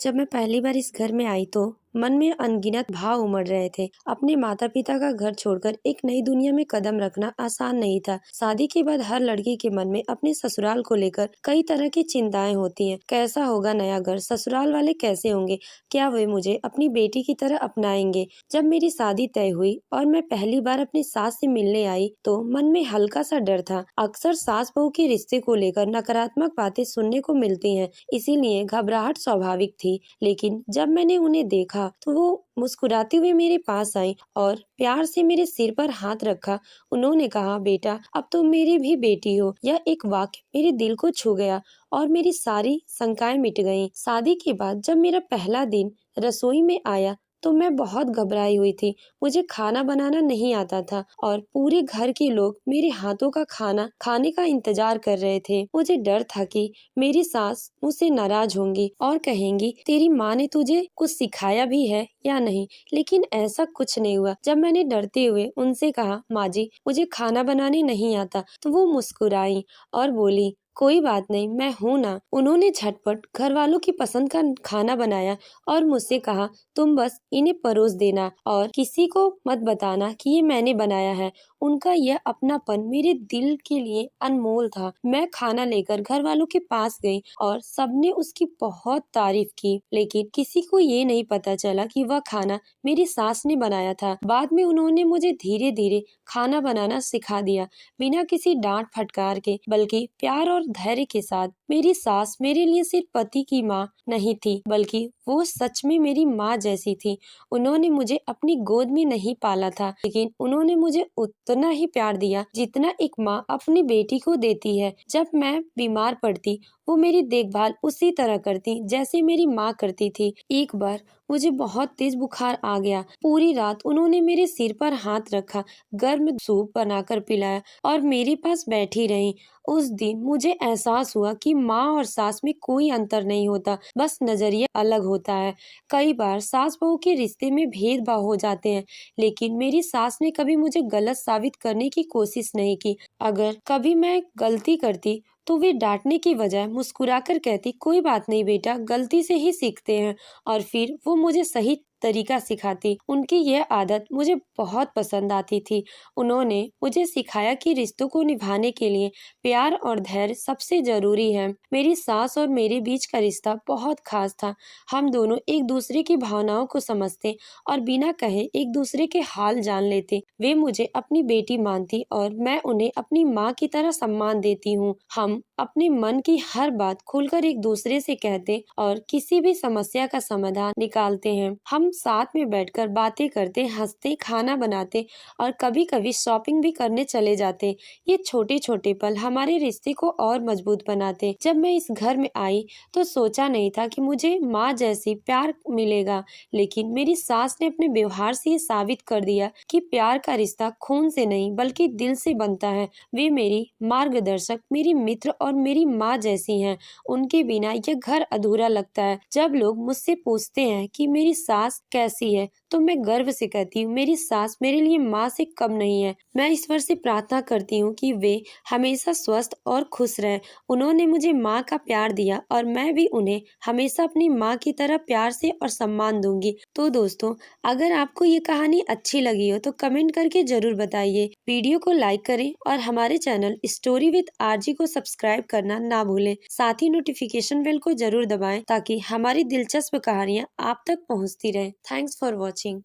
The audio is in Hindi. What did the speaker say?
जब मैं पहली बार इस घर में आई तो मन में अनगिनत भाव उमड़ रहे थे। अपने माता पिता का घर छोड़कर एक नई दुनिया में कदम रखना आसान नहीं था। शादी के बाद हर लड़की के मन में अपने ससुराल को लेकर कई तरह की चिंताएं होती हैं। कैसा होगा नया घर, ससुराल वाले कैसे होंगे, क्या वे मुझे अपनी बेटी की तरह अपनाएंगे। जब मेरी शादी तय हुई और मैं पहली बार अपनी सास से मिलने आई तो मन में हल्का सा डर था। अक्सर सास बहू के रिश्ते को लेकर नकारात्मक बातें सुनने को मिलती हैं, इसीलिए घबराहट स्वाभाविक थी। लेकिन जब मैंने उन्हें देखा तो वो मुस्कुराते हुए मेरे पास आई और प्यार से मेरे सिर पर हाथ रखा। उन्होंने कहा, बेटा अब तुम मेरी भी बेटी हो। यह एक वाक्य मेरे दिल को छू गया और मेरी सारी शंकाएं मिट गईं। शादी के बाद जब मेरा पहला दिन रसोई में आया तो मैं बहुत घबराई हुई थी। मुझे खाना बनाना नहीं आता था और पूरे घर के लोग मेरे हाथों का खाना खाने का इंतजार कर रहे थे। मुझे डर था कि मेरी सास मुझसे नाराज होंगी और कहेंगी, तेरी माँ ने तुझे कुछ सिखाया भी है या नहीं। लेकिन ऐसा कुछ नहीं हुआ। जब मैंने डरते हुए उनसे कहा, माँ जी मुझे खाना बनाने नहीं आता, तो वो मुस्कुराई और बोली, कोई बात नहीं, मैं हूँ ना। उन्होंने झटपट घर वालों की पसंद का खाना बनाया और मुझसे कहा, तुम बस इन्हें परोस देना और किसी को मत बताना कि ये मैंने बनाया है। उनका यह अपनापन मेरे दिल के लिए अनमोल था। मैं खाना लेकर घर वालों के पास गई और सबने उसकी बहुत तारीफ की, लेकिन किसी को ये नहीं पता चला कि वह खाना मेरी सास ने बनाया था। बाद में उन्होंने मुझे धीरे धीरे खाना बनाना सिखा दिया, बिना किसी डांट फटकार के, बल्कि प्यार और धैर्य के साथ। मेरी सास मेरे लिए सिर्फ पति की माँ नहीं थी, बल्कि वो सच में मेरी माँ जैसी थी। उन्होंने मुझे अपनी गोद में नहीं पाला था, लेकिन उन्होंने मुझे उतना ही प्यार दिया जितना एक माँ अपनी बेटी को देती है। जब मैं बीमार पड़ती वो मेरी देखभाल उसी तरह करती जैसे मेरी माँ करती थी। एक बार मुझे बहुत तेज बुखार आ गया। पूरी रात उन्होंने मेरे सिर पर हाथ रखा, गर्म सूप बनाकर पिलाया और मेरे पास बैठी रही। उस दिन मुझे एहसास हुआ कि माँ और सास में कोई अंतर नहीं होता, बस नजरिया अलग होता है। कई बार सास बहू के रिश्ते में भेदभाव हो जाते हैं, लेकिन मेरी सास ने कभी मुझे गलत साबित करने की कोशिश नहीं की। अगर कभी मैं गलती करती तो वे डांटने की बजाय मुस्कुराकर कहती, कोई बात नहीं बेटा, गलती से ही सीखते हैं। और फिर वो मुझे सही तरीका सिखाती। उनकी यह आदत मुझे बहुत पसंद आती थी। उन्होंने मुझे सिखाया कि रिश्तों को निभाने के लिए प्यार और धैर्य सबसे जरूरी है। मेरी सास और मेरे बीच का रिश्ता बहुत खास था। हम दोनों एक दूसरे की भावनाओं को समझते और बिना कहे एक दूसरे के हाल जान लेते। वे मुझे अपनी बेटी मानती और मैं उन्हें अपनी माँ की तरह सम्मान देती हूँ। हम अपने मन की हर बात खुलकर एक दूसरे से कहते और किसी भी समस्या का समाधान निकालते हैं। हम साथ में बैठकर बातें करते, हंसते, खाना बनाते और कभी कभी शॉपिंग भी करने चले जाते। ये छोटे छोटे पल हमारे रिश्ते को और मजबूत बनाते। जब मैं इस घर में आई तो सोचा नहीं था कि मुझे माँ जैसी प्यार मिलेगा, लेकिन मेरी सास ने अपने व्यवहार से ये साबित कर दिया कि प्यार का रिश्ता खून से नहीं बल्कि दिल से बनता है। वे मेरी मार्गदर्शक, मेरी मित्र और मेरी माँ जैसी हैं। उनके बिना यह घर अधूरा लगता है। जब लोग मुझसे पूछते हैं कि मेरी सास कैसी है तो मैं गर्व से कहती हूँ, मेरी सास मेरे लिए माँ से कम नहीं है। मैं ईश्वर से प्रार्थना करती हूँ कि वे हमेशा स्वस्थ और खुश रहें। उन्होंने मुझे माँ का प्यार दिया और मैं भी उन्हें हमेशा अपनी माँ की तरह प्यार से और सम्मान दूंगी। तो दोस्तों, अगर आपको ये कहानी अच्छी लगी हो तो कमेंट करके जरूर बताइए। वीडियो को लाइक करें और हमारे चैनल स्टोरी विद आरजी को सब्सक्राइब करना ना भूलें। साथ ही नोटिफिकेशन बेल को जरूर दबाएं ताकि हमारी दिलचस्प कहानियाँ आप तक पहुँचती रहें। Thanks for watching.